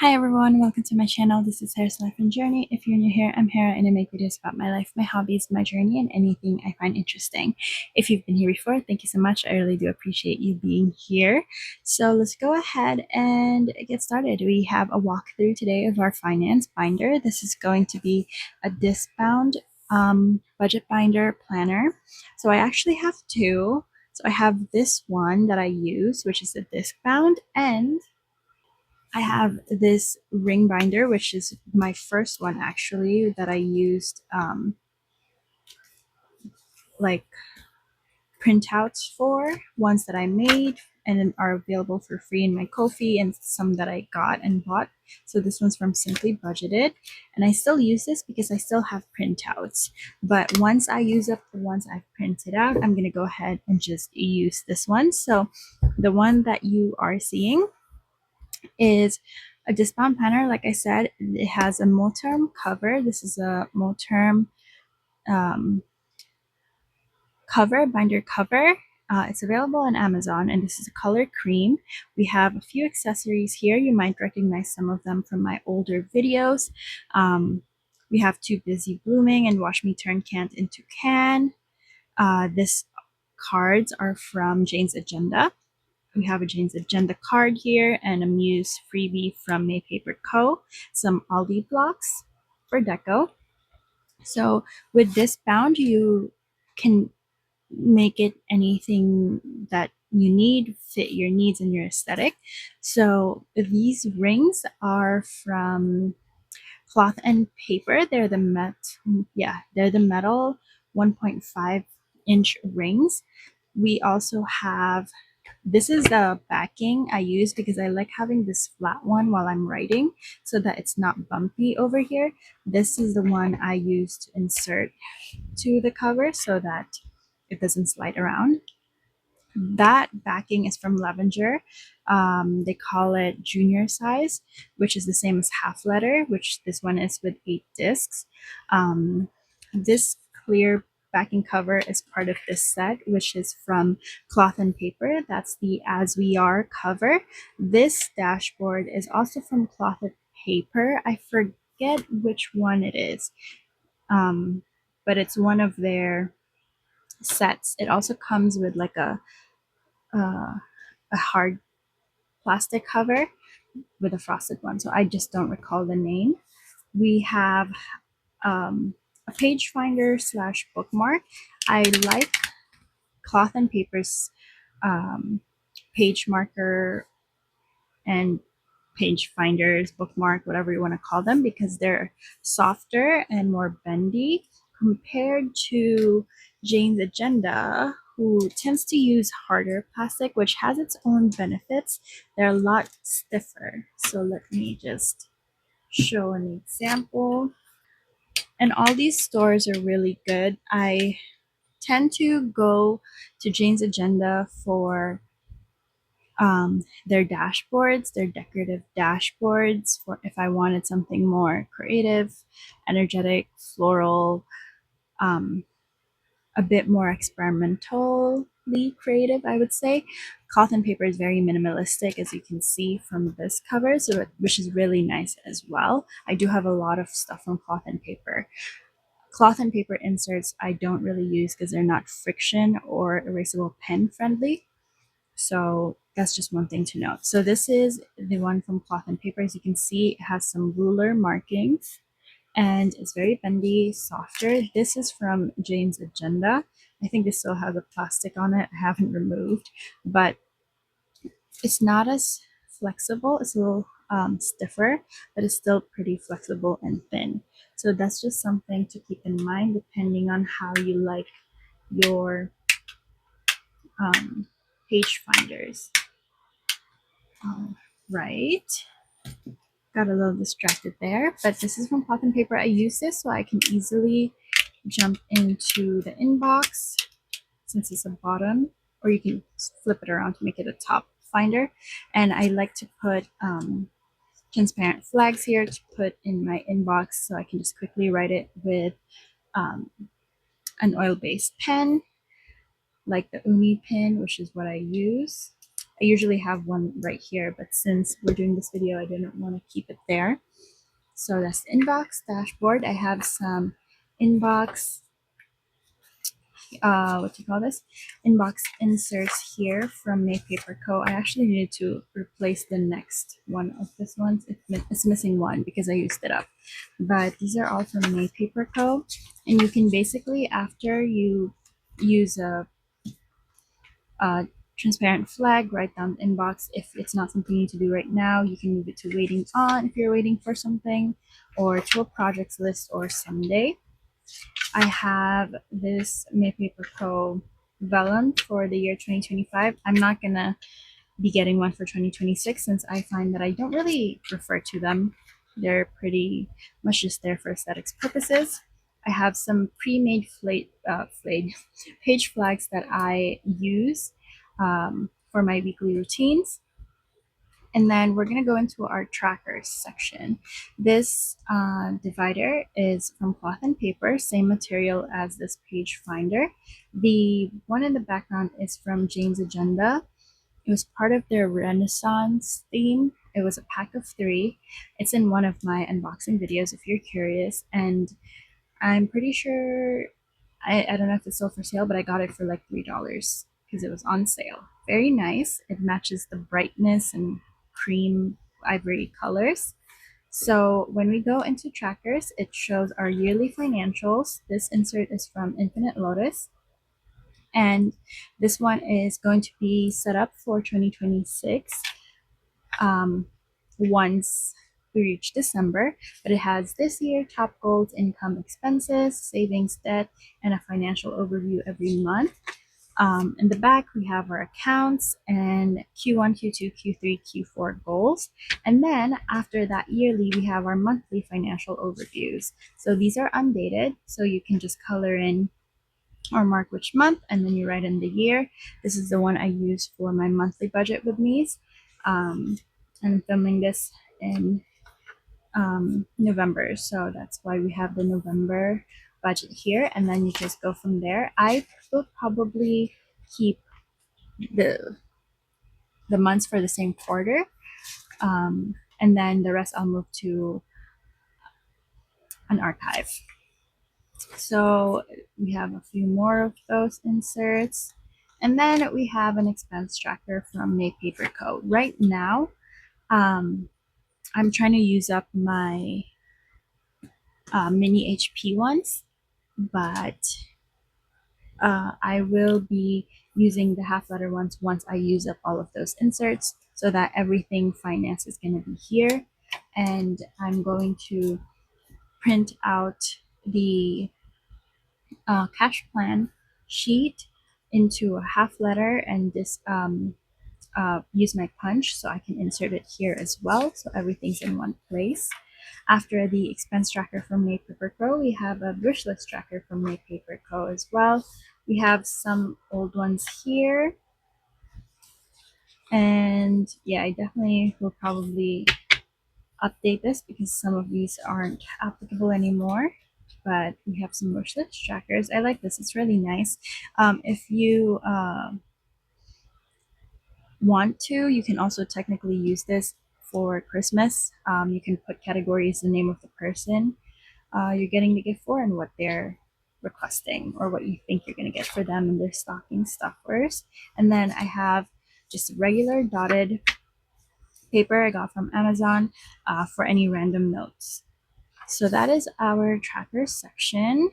Hi everyone, welcome to my channel. This is Sarah's Life and Journey. If you're new here, I'm Hera and I make videos about my life, my hobbies, my journey, and anything I find interesting. If you've been here before, thank you so much. I really do appreciate you being here. So let's go ahead and get started. We have a walkthrough today of our finance binder. This is going to be a discbound budget binder planner. So I actually have two. So I have this one that I use, which is a discbound, and I have this ring binder, which is my first one actually that I used like printouts for, ones that I made and are available for free in my Ko-fi, and some that I got and bought. So this one's from Simply Budgeted, and I still use this because I still have printouts. But once I use up the ones I've printed out, I'm gonna go ahead and just use this one. So the one that you are seeing is a discbound planner. Like I said, it has a multi-term cover. This is a multi-term binder cover. It's available on Amazon, and this is a color cream. We have a few accessories here. You might recognize some of them from my older videos. We have Too Busy Blooming and Watch Me Turn Can't into Can. This cards are from Jane's Agenda. We have a Jane's Agenda card here and a Muse freebie from maypaperco, some Aldi blocks for deco. So with this bound, you can make it anything that you need, fit your needs and your aesthetic. So these rings are from Cloth and Paper. They're the metal 1.5-inch rings. We also have, this is the backing I use because I like having this flat one while I'm writing so that it's not bumpy over here. This is the one I use to insert to the cover so that it doesn't slide around. That backing is from Levenger. They call it junior size, which is the same as half letter, which this one is with 8 discs. This clear backing cover is part of this set, which is from Cloth and Paper. That's the As We Are cover. This dashboard is also from Cloth and Paper. I forget which one it is, but it's one of their sets. It also comes with like a hard plastic cover with a frosted one. So I just don't recall the name. We have a page finder slash bookmark. I like Cloth and Paper's page marker and page finders, bookmark, whatever you want to call them, because they're softer and more bendy compared to Jane's Agenda, who tends to use harder plastic, which has its own benefits. They're a lot stiffer. So let me just show an example. And all these stores are really good. I tend to go to Jane's Agenda for their dashboards, their decorative dashboards, for if I wanted something more creative, energetic, floral, a bit more experimentally creative, I would say. Cloth and Paper is very minimalistic, as you can see from this cover, so which is really nice as well. I do have a lot of stuff from Cloth and Paper. Cloth and Paper inserts I don't really use because they're not friction or erasable pen friendly. So that's just one thing to note. So this is the one from Cloth and Paper. As you can see, it has some ruler markings and it's very bendy, softer. This is from Jane's Agenda. I think this still has a plastic on it. I haven't removed, but it's not as flexible. It's a little stiffer, but it's still pretty flexible and thin. So that's just something to keep in mind depending on how you like your page finders. Right. Got a little distracted there, but this is from Cloth and Paper. I use this so I can easily jump into the inbox since it's a bottom, or you can flip it around to make it a top finder. And I like to put transparent flags here to put in my inbox so I can just quickly write it with an oil-based pen like the Uni pen, which is what I use. I usually have one right here, but since we're doing this video, I didn't want to keep it there. So that's the inbox dashboard. I have some inbox, what do you call this? Inbox inserts here from maypaperco. I actually needed to replace the next one of this one. It's missing one because I used it up. But these are all from maypaperco. And you can basically, after you use a transparent flag, write down inbox. If it's not something you need to do right now, you can move it to waiting on if you're waiting for something, or to a projects list or someday. I have this Maypaper Co. vellum for the year 2025. I'm not gonna be getting one for 2026 since I find that I don't really refer to them. They're pretty much just there for aesthetics purposes. I have some pre-made page flags that I use for my weekly routines. And then we're going to go into our trackers section. This divider is from Cloth and Paper, same material as this page finder. The one in the background is from Jane's Agenda. It was part of their Renaissance theme. It was a pack of 3. It's in one of my unboxing videos if you're curious. And I'm pretty sure, I don't know if it's still for sale, but I got it for like $3 because it was on sale. Very nice. It matches the brightness and cream ivory colors. So when we go into trackers, it shows our yearly financials. This insert is from Infinite Lotus. And this one is going to be set up for 2026 once we reach December. But it has this year, top goals, income, expenses, savings, debt, and a financial overview every month. In the back, we have our accounts and Q1, Q2, Q3, Q4 goals. And then after that yearly, we have our monthly financial overviews. So these are undated, so you can just color in or mark which month, and then you write in the year. This is the one I use for my monthly budget with Mies. I'm filming this in November, so that's why we have the November budget here, and then you just go from there. I will probably keep the months for the same quarter, and then the rest I'll move to an archive. So we have a few more of those inserts. And then we have an expense tracker from maypaperco. Right now, I'm trying to use up my mini HP ones, but I will be using the half letter ones once I use up all of those inserts so that everything finance is going to be here. And I'm going to print out the cash plan sheet into a half letter and this use my punch so I can insert it here as well, so everything's in one place. After the expense tracker from maypaperco, we have a wish list tracker from maypaperco as well. We have some old ones here, and yeah, I definitely will probably update this because some of these aren't applicable anymore. But we have some wish list trackers. I like this, it's really nice. If you want to, you can also technically use this for Christmas. You can put categories, the name of the person you're getting the gift for, and what they're requesting or what you think you're going to get for them and their stocking stuffers. And then I have just regular dotted paper I got from Amazon for any random notes. So that is our tracker section.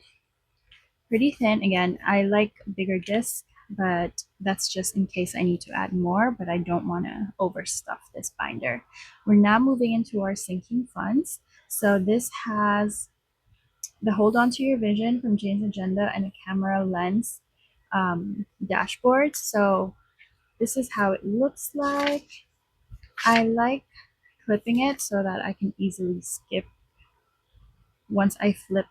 Pretty thin. Again, I like bigger discs, but that's just in case I need to add more, but I don't want to overstuff this binder. We're now moving into our sinking funds. So this has the Hold On to Your Vision from Jane's Agenda and a camera lens dashboard. So this is how it looks like. I like clipping it so that I can easily skip once I flip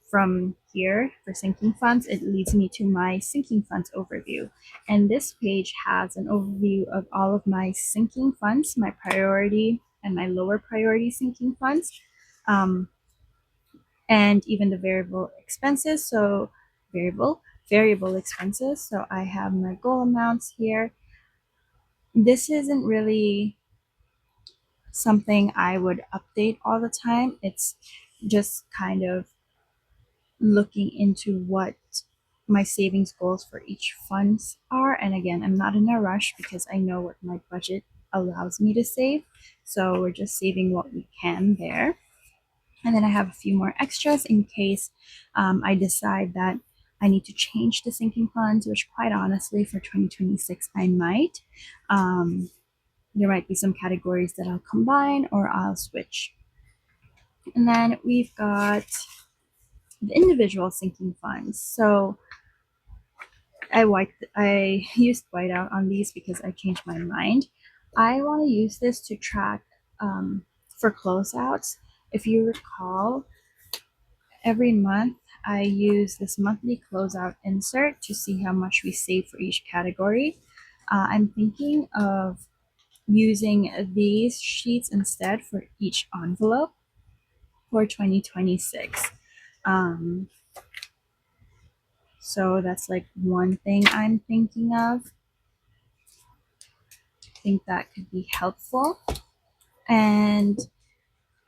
from here for sinking funds, it leads me to my sinking funds overview. And this page has an overview of all of my sinking funds, my priority and my lower priority sinking funds, and even the variable expenses. So variable expenses. So I have my goal amounts here. this isn't really something I would update all the time. It's just kind of looking into what my savings goals for each funds are. And again, I'm not in a rush because I know what my budget allows me to save. So we're just saving what we can there. And then I have a few more extras in case I decide that I need to change the sinking funds, which quite honestly for 2026 I might. There might be some categories that I'll combine or I'll switch. And then we've got the individual sinking funds. So I used whiteout on these because I changed my mind. I want to use this to track for closeouts. If you recall, every month I use this monthly closeout insert to see how much we save for each category. I'm thinking of using these sheets instead for each envelope for 2026. Um, so that's like one thing I'm thinking of. I think that could be helpful. And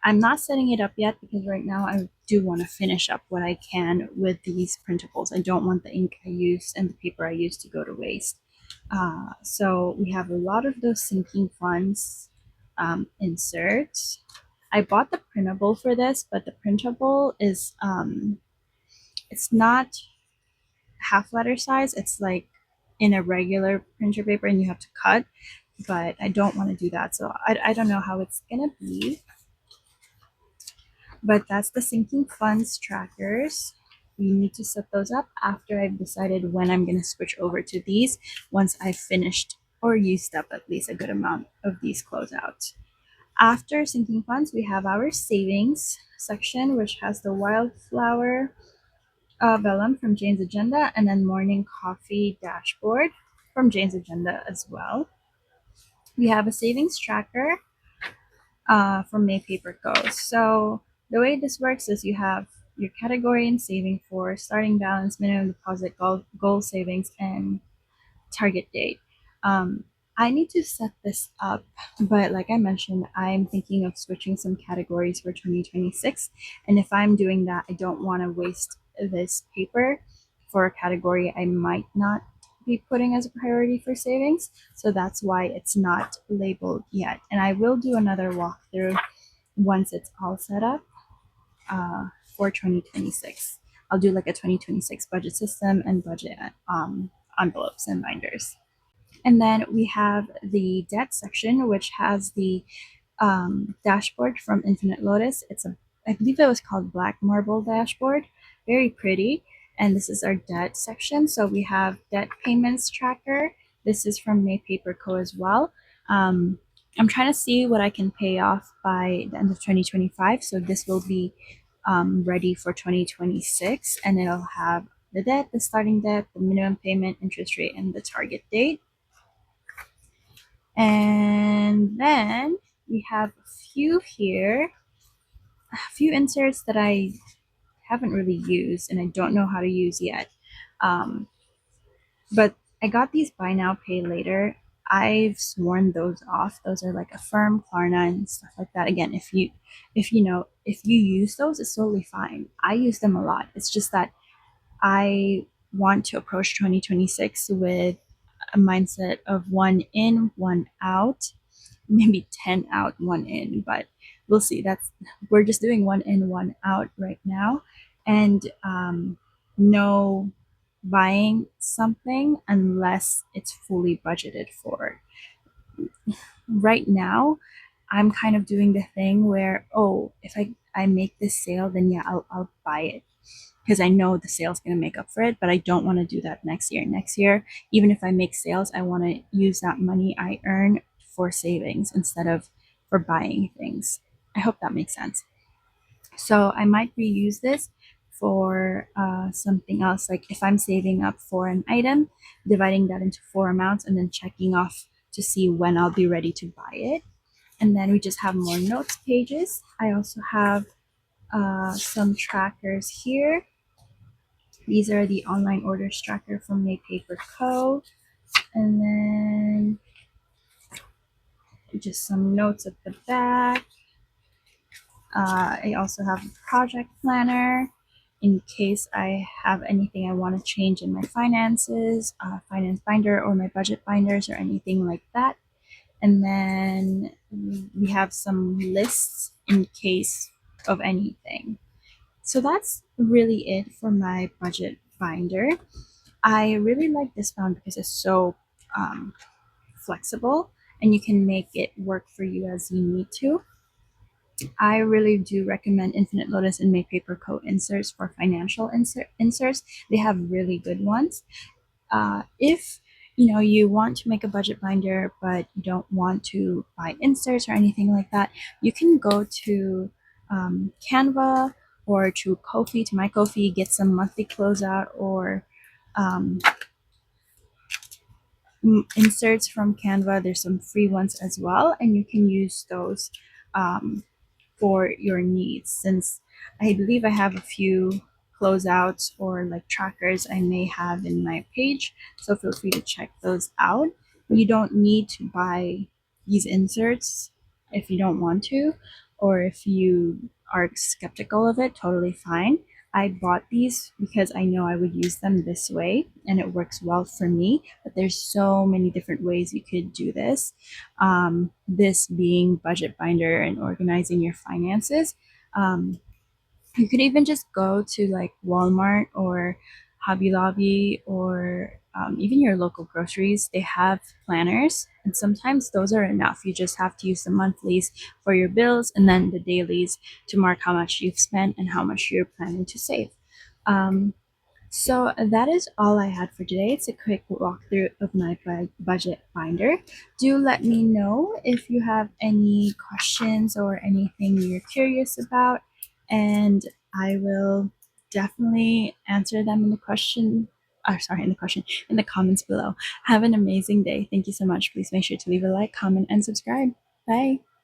I'm not setting it up yet because right now I do want to finish up what I can with these printables. I don't want the ink I use and the paper I use to go to waste. So we have a lot of those sinking funds inserts. I bought the printable for this, but the printable is it's not half letter size. It's like in a regular printer paper and you have to cut, but I don't want to do that. So I don't know how it's gonna be, but that's the sinking funds trackers. We need to set those up after I've decided when I'm gonna switch over to these once I've finished or used up at least a good amount of these closeouts. After sinking funds, we have our savings section, which has the wildflower vellum from Jane's Agenda, and then morning coffee dashboard from Jane's Agenda as well. We have a savings tracker from maypaperco. So the way this works is you have your category and saving for starting balance, minimum deposit, goal savings, and target date. Um, I need to set this up, but like I mentioned, I'm thinking of switching some categories for 2026. And if I'm doing that, I don't want to waste this paper for a category I might not be putting as a priority for savings. So that's why it's not labeled yet. And I will do another walkthrough once it's all set up for 2026. I'll do like a 2026 budget system and budget envelopes and binders. And then we have the debt section, which has the dashboard from Infinite Lotus. I believe it was called Black Marble Dashboard. Very pretty. And this is our debt section. So we have debt payments tracker. This is from maypaperco as well. I'm trying to see what I can pay off by the end of 2025. So this will be ready for 2026, and it'll have the debt, the starting debt, the minimum payment, interest rate, and the target date. And then we have a few here, a few inserts that I haven't really used and I don't know how to use yet. But I got these buy now, pay later. I've sworn those off. Those are like Affirm, Klarna, and stuff like that. Again, if you use those, it's totally fine. I use them a lot. It's just that I want to approach 2026 with a mindset of one in, one out, maybe 10 out, one in, but we'll see. We're just doing one in, one out right now. And no buying something unless it's fully budgeted for. Right now, I'm kind of doing the thing where, oh, if I make this sale, then yeah, I'll buy it because I know the sale's going to make up for it, but I don't want to do that next year. Next year, even if I make sales, I want to use that money I earn for savings instead of for buying things. I hope that makes sense. So I might reuse this for something else. Like if I'm saving up for an item, dividing that into 4 amounts and then checking off to see when I'll be ready to buy it. And then we just have more notes pages. I also have some trackers here. These are the online orders tracker from maypaperco. And then just some notes at the back. I also have a project planner in case I have anything I want to change in my finances, finance binder or my budget binders or anything like that. And then we have some lists in case of anything. So that's really it for my budget binder. I really like this bound because it's so flexible and you can make it work for you as you need to. I really do recommend Infinite Lotus and maypaperco inserts for financial inserts. They have really good ones. If you want to make a budget binder but you don't want to buy inserts or anything like that, you can go to Canva or to Ko-fi, to my Ko-fi, get some monthly closeout or um, inserts from Canva. There's some free ones as well, and you can use those um, for your needs. Since I believe I have a few closeouts or like trackers I may have in my page, so feel free to check those out. You don't need to buy these inserts if you don't want to, or if you are skeptical of it, totally fine. I bought these because I know I would use them this way and it works well for me, but there's so many different ways you could do this. This being budget binder and organizing your finances. Um, you could even just go to like Walmart or Hobby Lobby or even your local groceries. They have planners, and sometimes those are enough. You just have to use the monthlies for your bills and then the dailies to mark how much you've spent and how much you're planning to save. Um, so that is all I had for today. It's a quick walkthrough of my budget binder. Do let me know if you have any questions or anything you're curious about, and I will definitely answer them in the question. Sorry, in the comments below. Have an amazing day. Thank you so much. Please make sure to leave a like, comment, and subscribe. Bye.